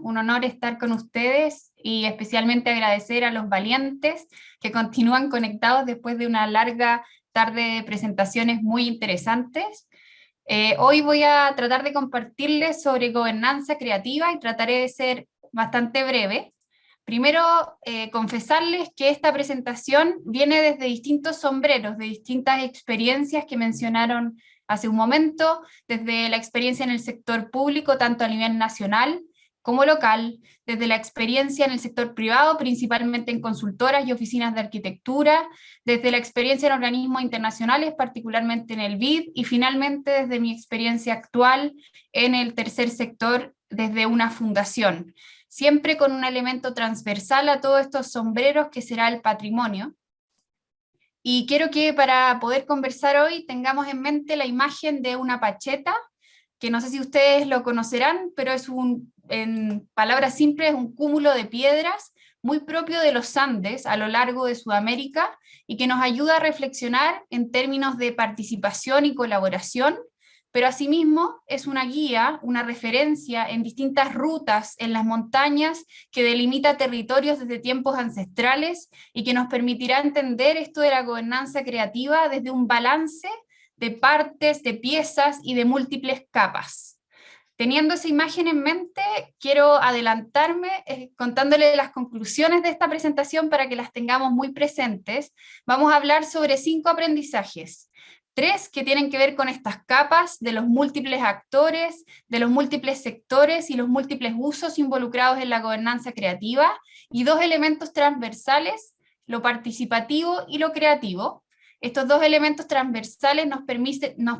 un honor estar con ustedes y especialmente agradecer a los valientes que continúan conectados después de una larga tarde de presentaciones muy interesantes. Hoy voy a tratar de compartirles sobre gobernanza creativa y trataré de ser bastante breve. Primero, confesarles que esta presentación viene desde distintos sombreros, de distintas experiencias que mencionaron hace un momento, desde la experiencia en el sector público, tanto a nivel nacional como local, desde la experiencia en el sector privado, principalmente en consultoras y oficinas de arquitectura, desde la experiencia en organismos internacionales, particularmente en el BID, y finalmente desde mi experiencia actual en el tercer sector, desde una fundación, siempre con un elemento transversal a todos estos sombreros que será el patrimonio. Y quiero que para poder conversar hoy tengamos en mente la imagen de una pacheta, que no sé si ustedes lo conocerán, pero es en palabras simples, es un cúmulo de piedras muy propio de los Andes a lo largo de Sudamérica y que nos ayuda a reflexionar en términos de participación y colaboración, pero asimismo es una guía, una referencia en distintas rutas en las montañas que delimita territorios desde tiempos ancestrales y que nos permitirá entender esto de la gobernanza creativa desde un balance de partes, de piezas y de múltiples capas. Teniendo esa imagen en mente, quiero adelantarme contándole las conclusiones de esta presentación para que las tengamos muy presentes. Vamos a hablar sobre 5 aprendizajes. 3 que tienen que ver con estas capas de los múltiples actores, de los múltiples sectores y los múltiples usos involucrados en la gobernanza creativa, y 2 elementos transversales, lo participativo y lo creativo. Estos 2 elementos transversales nos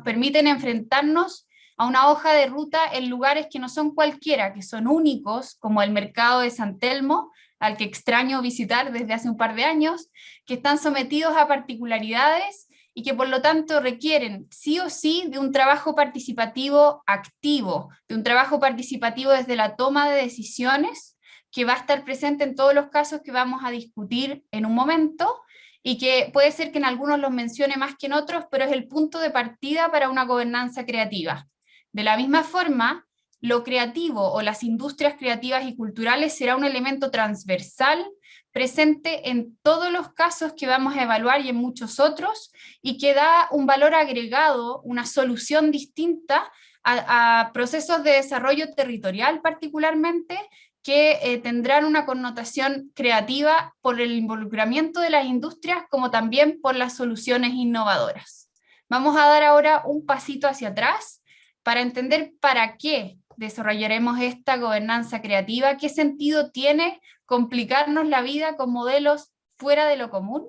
permiten enfrentarnos a una hoja de ruta en lugares que no son cualquiera, que son únicos, como el mercado de San Telmo, al que extraño visitar desde hace un par de años, que están sometidos a particularidades y que por lo tanto requieren sí o sí de un trabajo participativo activo, de un trabajo participativo desde la toma de decisiones, que va a estar presente en todos los casos que vamos a discutir en un momento, y que puede ser que en algunos los mencione más que en otros, pero es el punto de partida para una gobernanza creativa. De la misma forma, lo creativo o las industrias creativas y culturales será un elemento transversal presente en todos los casos que vamos a evaluar y en muchos otros, y que da un valor agregado, una solución distinta a procesos de desarrollo territorial particularmente, que tendrán una connotación creativa por el involucramiento de las industrias como también por las soluciones innovadoras. Vamos a dar ahora un pasito hacia atrás para entender para qué desarrollaremos esta gobernanza creativa, qué sentido tiene complicarnos la vida con modelos fuera de lo común.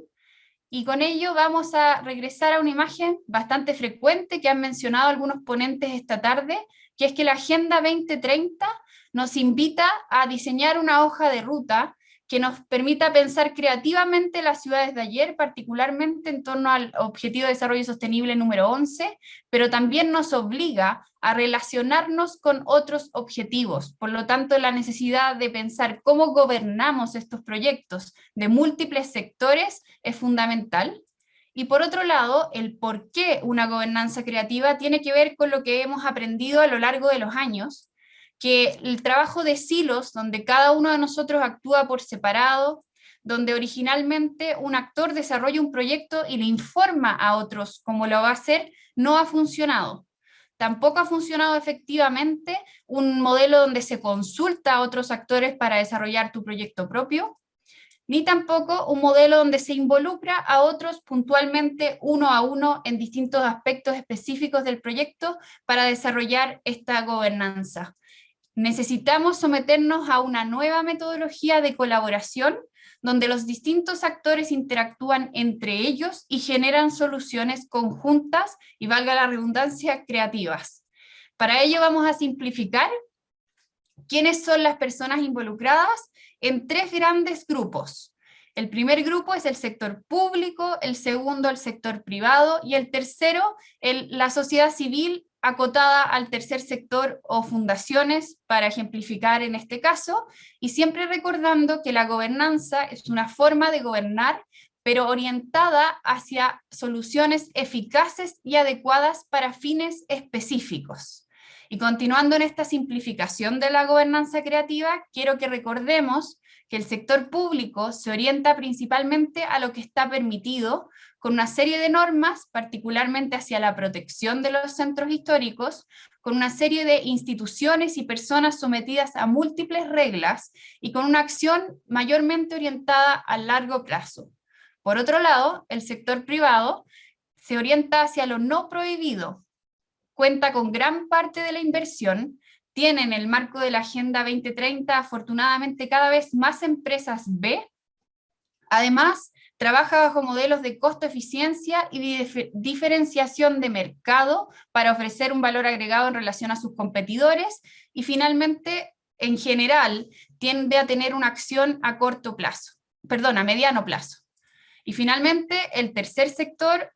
Y con ello vamos a regresar a una imagen bastante frecuente que han mencionado algunos ponentes esta tarde, que es que la Agenda 2030 nos invita a diseñar una hoja de ruta que nos permita pensar creativamente las ciudades de ayer, particularmente en torno al Objetivo de Desarrollo Sostenible número 11, pero también nos obliga a relacionarnos con otros objetivos. Por lo tanto, la necesidad de pensar cómo gobernamos estos proyectos de múltiples sectores es fundamental. Y por otro lado, el por qué una gobernanza creativa tiene que ver con lo que hemos aprendido a lo largo de los años, que el trabajo de silos, donde cada uno de nosotros actúa por separado, donde originalmente un actor desarrolla un proyecto y le informa a otros cómo lo va a hacer, no ha funcionado. Tampoco ha funcionado efectivamente un modelo donde se consulta a otros actores para desarrollar tu proyecto propio, ni tampoco un modelo donde se involucra a otros puntualmente uno a uno en distintos aspectos específicos del proyecto para desarrollar esta gobernanza. Necesitamos someternos a una nueva metodología de colaboración donde los distintos actores interactúan entre ellos y generan soluciones conjuntas y, valga la redundancia, creativas. Para ello vamos a simplificar quiénes son las personas involucradas en 3 grandes grupos. El primer grupo es el sector público, el segundo el sector privado y el tercero la sociedad civil acotada al tercer sector o fundaciones, para ejemplificar en este caso, y siempre recordando que la gobernanza es una forma de gobernar, pero orientada hacia soluciones eficaces y adecuadas para fines específicos. Y continuando en esta simplificación de la gobernanza creativa, quiero que recordemos que el sector público se orienta principalmente a lo que está permitido, con una serie de normas, particularmente hacia la protección de los centros históricos, con una serie de instituciones y personas sometidas a múltiples reglas y con una acción mayormente orientada a largo plazo. Por otro lado, el sector privado se orienta hacia lo no prohibido, cuenta con gran parte de la inversión, tiene en el marco de la Agenda 2030 afortunadamente cada vez más empresas B, además trabaja bajo modelos de costo-eficiencia y diferenciación de mercado para ofrecer un valor agregado en relación a sus competidores, y finalmente, en general, tiende a tener una acción a mediano plazo. Y finalmente, el tercer sector,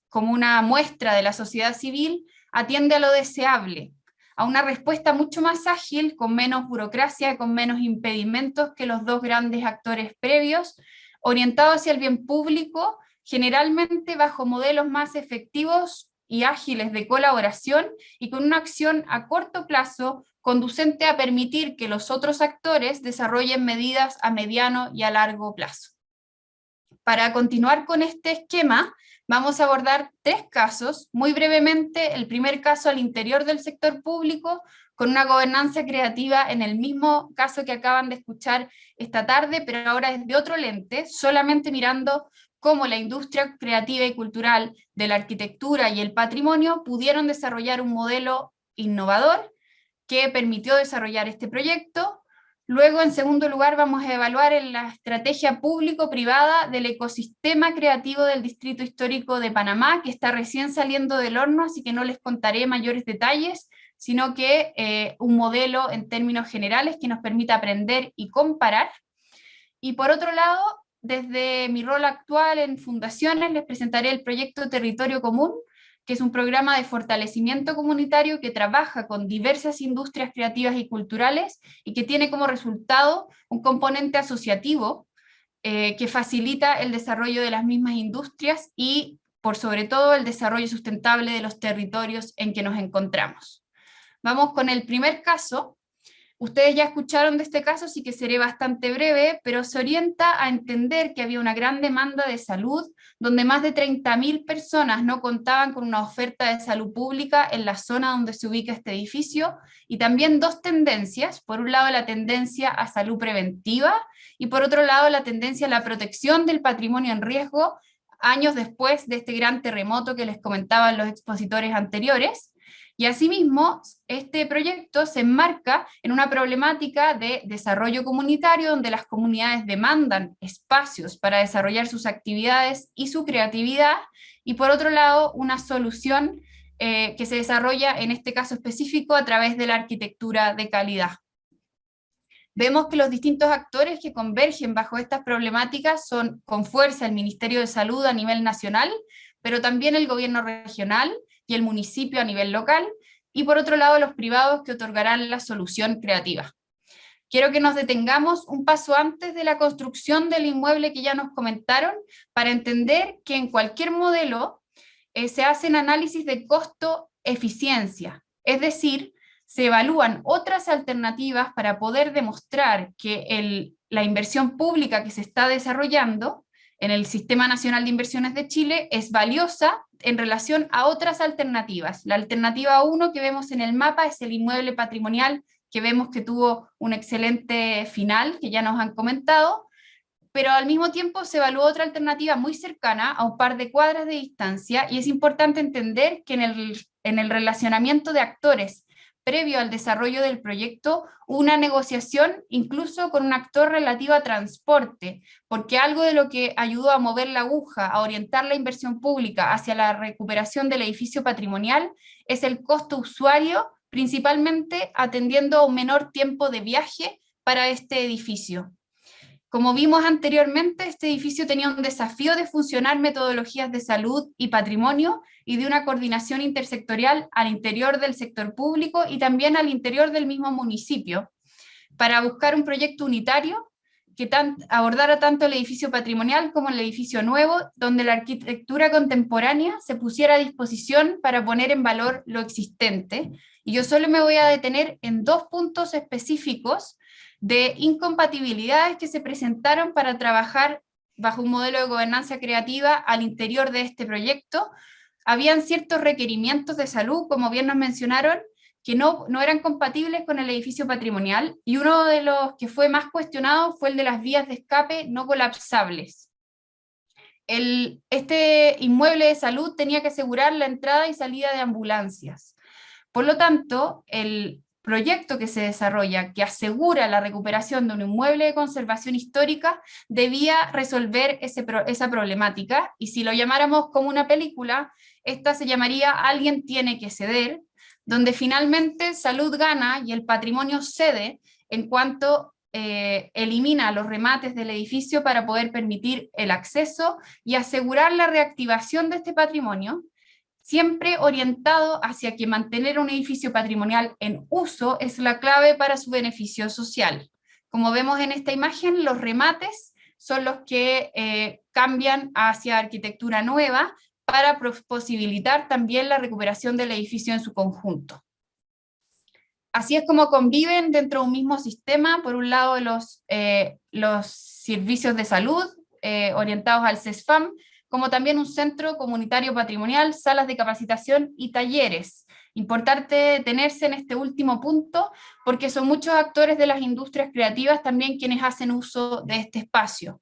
como una muestra de la sociedad civil, atiende a lo deseable, a una respuesta mucho más ágil, con menos burocracia, con menos impedimentos que los dos grandes actores previos, orientado hacia el bien público, generalmente bajo modelos más efectivos y ágiles de colaboración y con una acción a corto plazo conducente a permitir que los otros actores desarrollen medidas a mediano y a largo plazo. Para continuar con este esquema, vamos a abordar 3 casos, muy brevemente. El primer caso al interior del sector público, con una gobernanza creativa en el mismo caso que acaban de escuchar esta tarde, pero ahora desde otro lente, solamente mirando cómo la industria creativa y cultural de la arquitectura y el patrimonio pudieron desarrollar un modelo innovador que permitió desarrollar este proyecto. Luego, en segundo lugar, vamos a evaluar la estrategia público-privada del ecosistema creativo del Distrito Histórico de Panamá, que está recién saliendo del horno, así que no les contaré mayores detalles, sino que un modelo en términos generales que nos permita aprender y comparar. Y por otro lado, desde mi rol actual en fundaciones, les presentaré el proyecto Territorio Común, que es un programa de fortalecimiento comunitario que trabaja con diversas industrias creativas y culturales y que tiene como resultado un componente asociativo que facilita el desarrollo de las mismas industrias y, por sobre todo, el desarrollo sustentable de los territorios en que nos encontramos. Vamos con el primer caso. Ustedes ya escucharon de este caso, así que seré bastante breve, pero se orienta a entender que había una gran demanda de salud, donde más de 30.000 personas no contaban con una oferta de salud pública en la zona donde se ubica este edificio, y también 2 tendencias: por un lado la tendencia a salud preventiva, y por otro lado la tendencia a la protección del patrimonio en riesgo, años después de este gran terremoto que les comentaban los expositores anteriores. Y asimismo, este proyecto se enmarca en una problemática de desarrollo comunitario donde las comunidades demandan espacios para desarrollar sus actividades y su creatividad, y por otro lado, una solución que se desarrolla en este caso específico a través de la arquitectura de calidad. Vemos que los distintos actores que convergen bajo estas problemáticas son con fuerza el Ministerio de Salud a nivel nacional, pero también el gobierno regional y el municipio a nivel local, y por otro lado los privados que otorgarán la solución creativa. Quiero que nos detengamos un paso antes de la construcción del inmueble que ya nos comentaron, para entender que en cualquier modelo se hacen análisis de costo-eficiencia, es decir, se evalúan otras alternativas para poder demostrar que la inversión pública que se está desarrollando en el Sistema Nacional de Inversiones de Chile es valiosa en relación a otras alternativas. La alternativa 1 que vemos en el mapa es el inmueble patrimonial, que vemos que tuvo un excelente final, que ya nos han comentado, pero al mismo tiempo se evaluó otra alternativa muy cercana, a un par de cuadras de distancia, y es importante entender que en el relacionamiento de actores previo al desarrollo del proyecto, una negociación incluso con un actor relativo a transporte, porque algo de lo que ayudó a mover la aguja, a orientar la inversión pública hacia la recuperación del edificio patrimonial, es el costo usuario, principalmente atendiendo a un menor tiempo de viaje para este edificio. Como vimos anteriormente, este edificio tenía un desafío de funcionar metodologías de salud y patrimonio y de una coordinación intersectorial al interior del sector público y también al interior del mismo municipio, para buscar un proyecto unitario abordara tanto el edificio patrimonial como el edificio nuevo, donde la arquitectura contemporánea se pusiera a disposición para poner en valor lo existente. Y yo solo me voy a detener en 2 puntos específicos de incompatibilidades que se presentaron para trabajar bajo un modelo de gobernanza creativa al interior de este proyecto. Habían ciertos requerimientos de salud, como bien nos mencionaron, que no eran compatibles con el edificio patrimonial, y uno de los que fue más cuestionado fue el de las vías de escape no colapsables. Este inmueble de salud tenía que asegurar la entrada y salida de ambulancias. Por lo tanto, el proyecto que se desarrolla, que asegura la recuperación de un inmueble de conservación histórica, debía resolver esa problemática, y si lo llamáramos como una película, esta se llamaría Alguien tiene que ceder, donde finalmente salud gana y el patrimonio cede en cuanto elimina los remates del edificio para poder permitir el acceso y asegurar la reactivación de este patrimonio, siempre orientado hacia que mantener un edificio patrimonial en uso es la clave para su beneficio social. Como vemos en esta imagen, los remates son los que cambian hacia arquitectura nueva para posibilitar también la recuperación del edificio en su conjunto. Así es como conviven dentro de un mismo sistema, por un lado los servicios de salud orientados al CESFAM, como también un centro comunitario patrimonial, salas de capacitación y talleres. Importante detenerse en este último punto, porque son muchos actores de las industrias creativas también quienes hacen uso de este espacio.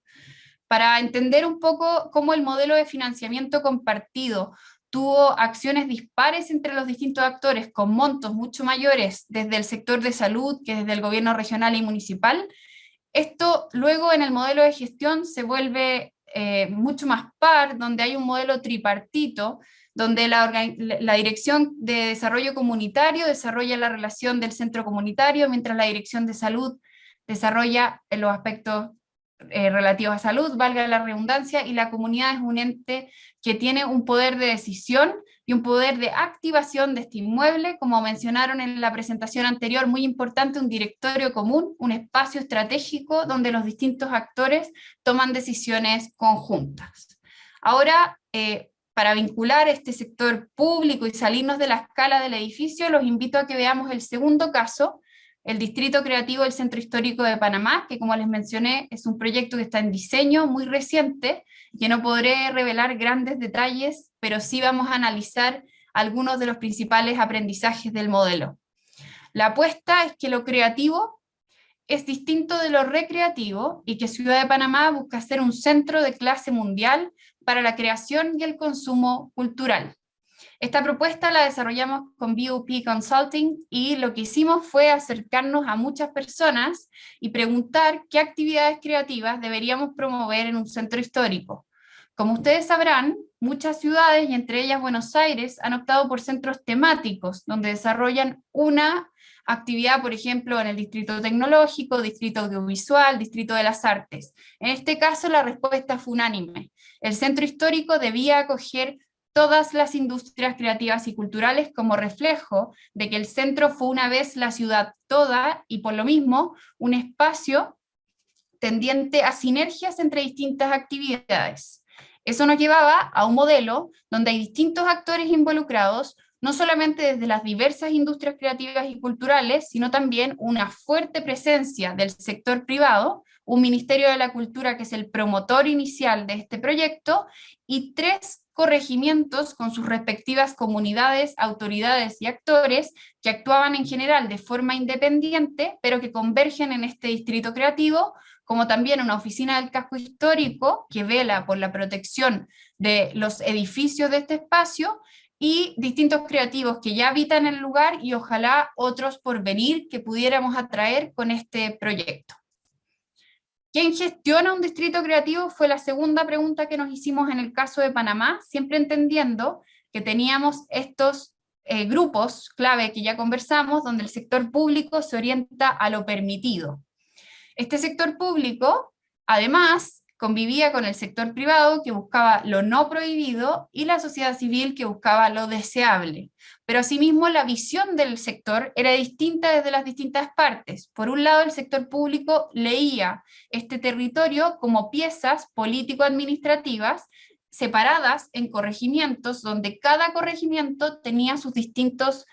Para entender un poco cómo el modelo de financiamiento compartido tuvo acciones dispares entre los distintos actores, con montos mucho mayores desde el sector de salud que desde el gobierno regional y municipal, esto luego en el modelo de gestión se vuelve mucho más par, donde hay un modelo tripartito, donde la Dirección de Desarrollo Comunitario desarrolla la relación del centro comunitario, mientras la Dirección de Salud desarrolla los aspectos relativos a salud, valga la redundancia, y la comunidad es un ente que tiene un poder de decisión y un poder de activación de este inmueble, como mencionaron en la presentación anterior, muy importante, un directorio común, un espacio estratégico donde los distintos actores toman decisiones conjuntas. Ahora, para vincular este sector público y salirnos de la escala del edificio, los invito a que veamos el segundo caso, el Distrito Creativo del Centro Histórico de Panamá, que como les mencioné es un proyecto que está en diseño muy reciente, que no podré revelar grandes detalles, pero sí vamos a analizar algunos de los principales aprendizajes del modelo. La apuesta es que lo creativo es distinto de lo recreativo y que Ciudad de Panamá busca ser un centro de clase mundial para la creación y el consumo cultural. Esta propuesta la desarrollamos con BOP Consulting y lo que hicimos fue acercarnos a muchas personas y preguntar qué actividades creativas deberíamos promover en un centro histórico. Como ustedes sabrán, muchas ciudades, y entre ellas Buenos Aires, han optado por centros temáticos, donde desarrollan una actividad, por ejemplo, en el Distrito Tecnológico, Distrito Audiovisual, Distrito de las Artes. En este caso, la respuesta fue unánime. El centro histórico debía acoger todas las industrias creativas y culturales como reflejo de que el centro fue una vez la ciudad toda y por lo mismo un espacio tendiente a sinergias entre distintas actividades. Eso nos llevaba a un modelo donde hay distintos actores involucrados, no solamente desde las diversas industrias creativas y culturales, sino también una fuerte presencia del sector privado, un Ministerio de la Cultura que es el promotor inicial de este proyecto, y 3 corregimientos con sus respectivas comunidades, autoridades y actores que actuaban en general de forma independiente, pero que convergen en este distrito creativo, como también una oficina del casco histórico que vela por la protección de los edificios de este espacio, y distintos creativos que ya habitan el lugar y ojalá otros por venir que pudiéramos atraer con este proyecto. ¿Quién gestiona un distrito creativo? Fue la segunda pregunta que nos hicimos en el caso de Panamá, siempre entendiendo que teníamos estos grupos clave que ya conversamos, donde el sector público se orienta a lo permitido. Este sector público, además, convivía con el sector privado, que buscaba lo no prohibido, y la sociedad civil, que buscaba lo deseable. Pero asimismo la visión del sector era distinta desde las distintas partes. Por un lado, el sector público leía este territorio como piezas político-administrativas separadas en corregimientos, donde cada corregimiento tenía sus distintos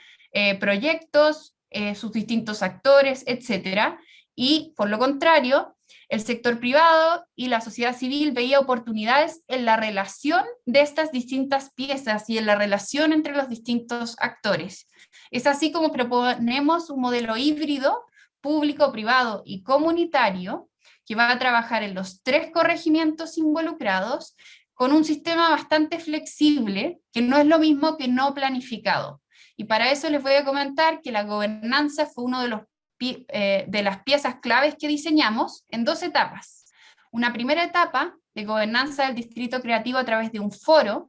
proyectos, sus distintos actores, etcétera. Y por lo contrario, el sector privado y la sociedad civil veía oportunidades en la relación de estas distintas piezas y en la relación entre los distintos actores. Es así como proponemos un modelo híbrido, público, privado y comunitario, que va a trabajar en los 3 corregimientos involucrados, con un sistema bastante flexible, que no es lo mismo que no planificado. Y para eso les voy a comentar que la gobernanza fue uno de las piezas claves que diseñamos en 2 etapas. Una primera etapa de gobernanza del distrito creativo a través de un foro,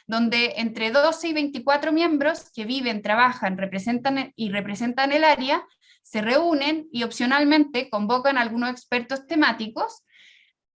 donde entre 12 y 24 miembros que viven, trabajan, representan el área, se reúnen y opcionalmente convocan a algunos expertos temáticos.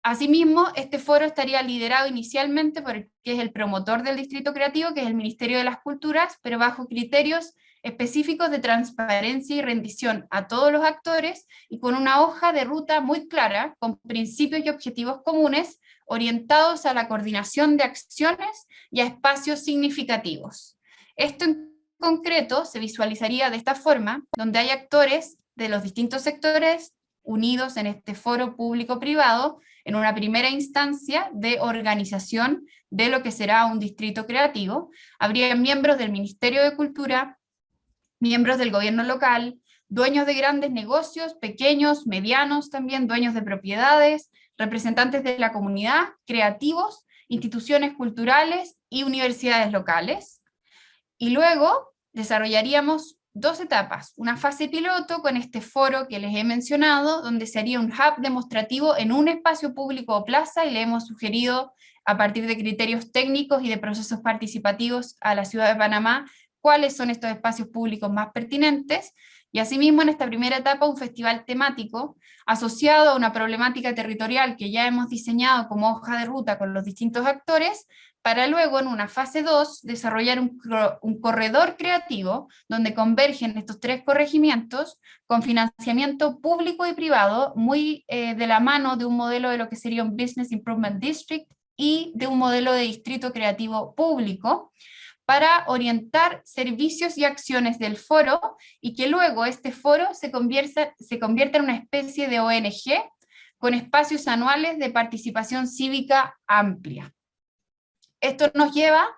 Asimismo, este foro estaría liderado inicialmente por el que es el promotor del Distrito Creativo, que es el Ministerio de las Culturas, pero bajo criterios específicos de transparencia y rendición a todos los actores y con una hoja de ruta muy clara, con principios y objetivos comunes, orientados a la coordinación de acciones y a espacios significativos. Esto en concreto se visualizaría de esta forma, donde hay actores de los distintos sectores unidos en este foro público-privado, en una primera instancia de organización de lo que será un distrito creativo. Habría miembros del Ministerio de Cultura, miembros del gobierno local, dueños de grandes negocios, pequeños, medianos también, dueños de propiedades, representantes de la comunidad, creativos, instituciones culturales y universidades locales. Y luego desarrollaríamos 2 etapas, una fase piloto con este foro que les he mencionado, donde se haría un hub demostrativo en un espacio público o plaza, y le hemos sugerido, a partir de criterios técnicos y de procesos participativos, a la ciudad de Panamá, cuáles son estos espacios públicos más pertinentes, y asimismo en esta primera etapa un festival temático asociado a una problemática territorial que ya hemos diseñado como hoja de ruta con los distintos actores, para luego en una fase 2 desarrollar un corredor creativo donde convergen estos 3 corregimientos con financiamiento público y privado, muy de la mano de un modelo de lo que sería un Business Improvement District y de un modelo de distrito creativo público, para orientar servicios y acciones del foro, y que luego este foro se convierta en una especie de ONG con espacios anuales de participación cívica amplia. Esto nos lleva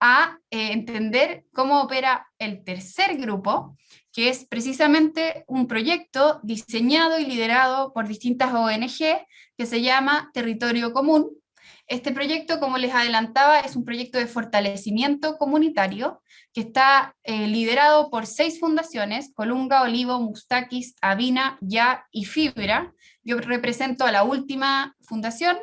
a entender cómo opera el tercer grupo, que es precisamente un proyecto diseñado y liderado por distintas ONG, que se llama Territorio Común. Este proyecto, como les adelantaba, es un proyecto de fortalecimiento comunitario que está liderado por 6 fundaciones: Colunga, Olivo, Mustakis, Avina, Ya y Fibra. Yo represento a la última fundación.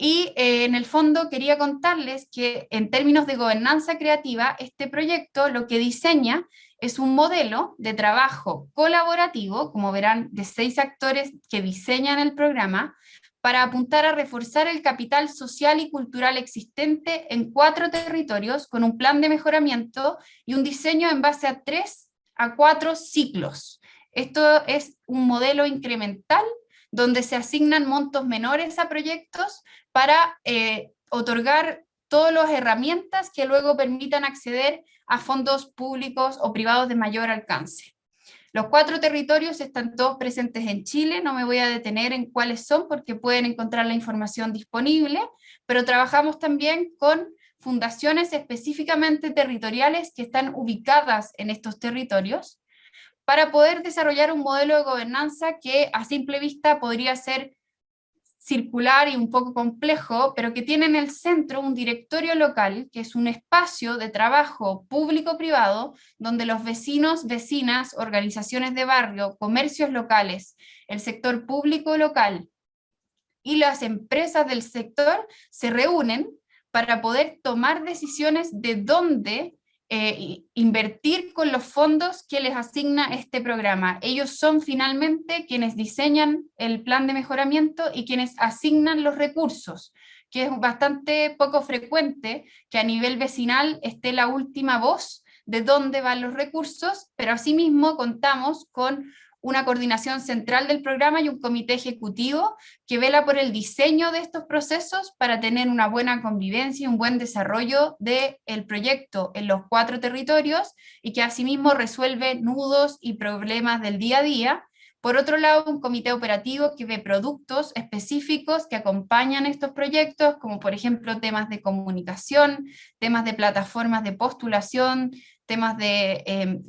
Y en el fondo quería contarles que en términos de gobernanza creativa, este proyecto lo que diseña es un modelo de trabajo colaborativo, como verán, de 6 actores que diseñan el programa, para apuntar a reforzar el capital social y cultural existente en 4 territorios, con un plan de mejoramiento y un diseño en base a 3 a 4 ciclos. Esto es un modelo incremental donde se asignan montos menores a proyectos para otorgar todas las herramientas que luego permitan acceder a fondos públicos o privados de mayor alcance. Los 4 territorios están todos presentes en Chile, no me voy a detener en cuáles son porque pueden encontrar la información disponible, pero trabajamos también con fundaciones específicamente territoriales que están ubicadas en estos territorios, para poder desarrollar un modelo de gobernanza que a simple vista podría ser circular y un poco complejo, pero que tiene en el centro un directorio local, que es un espacio de trabajo público-privado, donde los vecinos, vecinas, organizaciones de barrio, comercios locales, el sector público local y las empresas del sector se reúnen para poder tomar decisiones de dónde invertir con los fondos que les asigna este programa. Ellos son finalmente quienes diseñan el plan de mejoramiento y quienes asignan los recursos, que es bastante poco frecuente que a nivel vecinal esté la última voz de dónde van los recursos, pero asimismo contamos con una coordinación central del programa y un comité ejecutivo que vela por el diseño de estos procesos para tener una buena convivencia y un buen desarrollo del proyecto en los 4 territorios y que asimismo resuelve nudos y problemas del día a día. Por otro lado, un comité operativo que ve productos específicos que acompañan estos proyectos, como por ejemplo temas de comunicación, temas de plataformas de postulación, temas de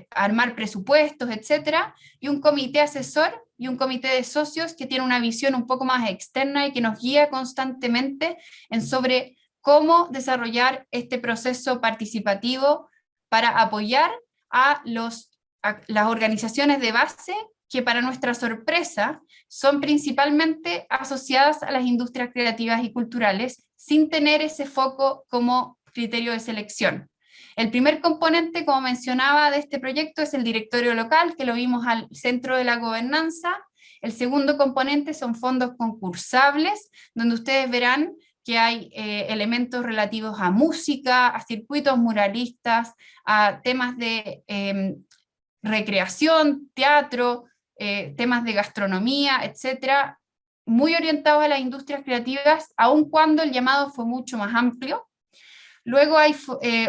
armar presupuestos, etcétera, y un comité asesor y un comité de socios que tiene una visión un poco más externa y que nos guía constantemente en sobre cómo desarrollar este proceso participativo para apoyar a las organizaciones de base que para nuestra sorpresa son principalmente asociadas a las industrias creativas y culturales sin tener ese foco como criterio de selección. El primer componente, como mencionaba, de este proyecto es el directorio local, que lo vimos al centro de la gobernanza. El segundo componente son fondos concursables, donde ustedes verán que hay elementos relativos a música, a circuitos muralistas, a temas de recreación, teatro, temas de gastronomía, etcétera, muy orientados a las industrias creativas, aun cuando el llamado fue mucho más amplio. Luego hay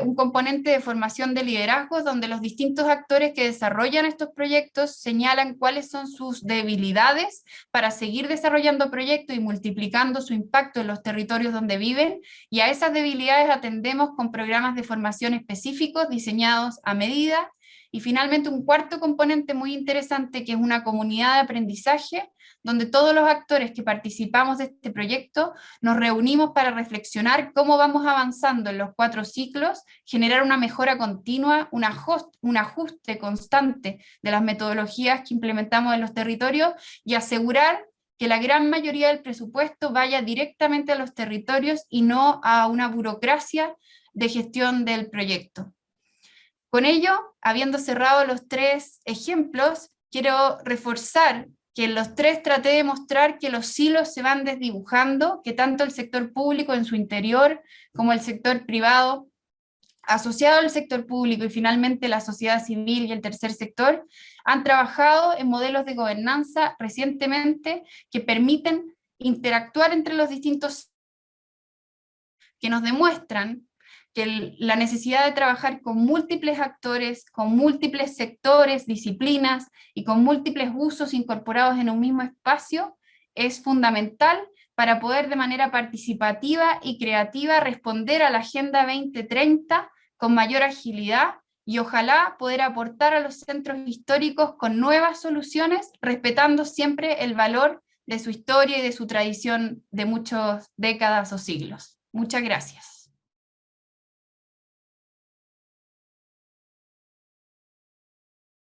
un componente de formación de liderazgos donde los distintos actores que desarrollan estos proyectos señalan cuáles son sus debilidades para seguir desarrollando proyectos y multiplicando su impacto en los territorios donde viven, y a esas debilidades atendemos con programas de formación específicos diseñados a medida. Y finalmente un cuarto componente muy interesante, que es una comunidad de aprendizaje, donde todos los actores que participamos de este proyecto nos reunimos para reflexionar cómo vamos avanzando en los 4 ciclos, generar una mejora continua, un ajuste constante de las metodologías que implementamos en los territorios y asegurar que la gran mayoría del presupuesto vaya directamente a los territorios y no a una burocracia de gestión del proyecto. Con ello, habiendo cerrado los 3 ejemplos, quiero reforzar que en los 3 traté de mostrar que los silos se van desdibujando, que tanto el sector público en su interior como el sector privado, asociado al sector público y finalmente la sociedad civil y el tercer sector, han trabajado en modelos de gobernanza recientemente que permiten interactuar entre los distintos, que nos demuestran que la necesidad de trabajar con múltiples actores, con múltiples sectores, disciplinas y con múltiples usos incorporados en un mismo espacio es fundamental para poder de manera participativa y creativa responder a la Agenda 2030 con mayor agilidad y ojalá poder aportar a los centros históricos con nuevas soluciones, respetando siempre el valor de su historia y de su tradición de muchas décadas o siglos. Muchas gracias.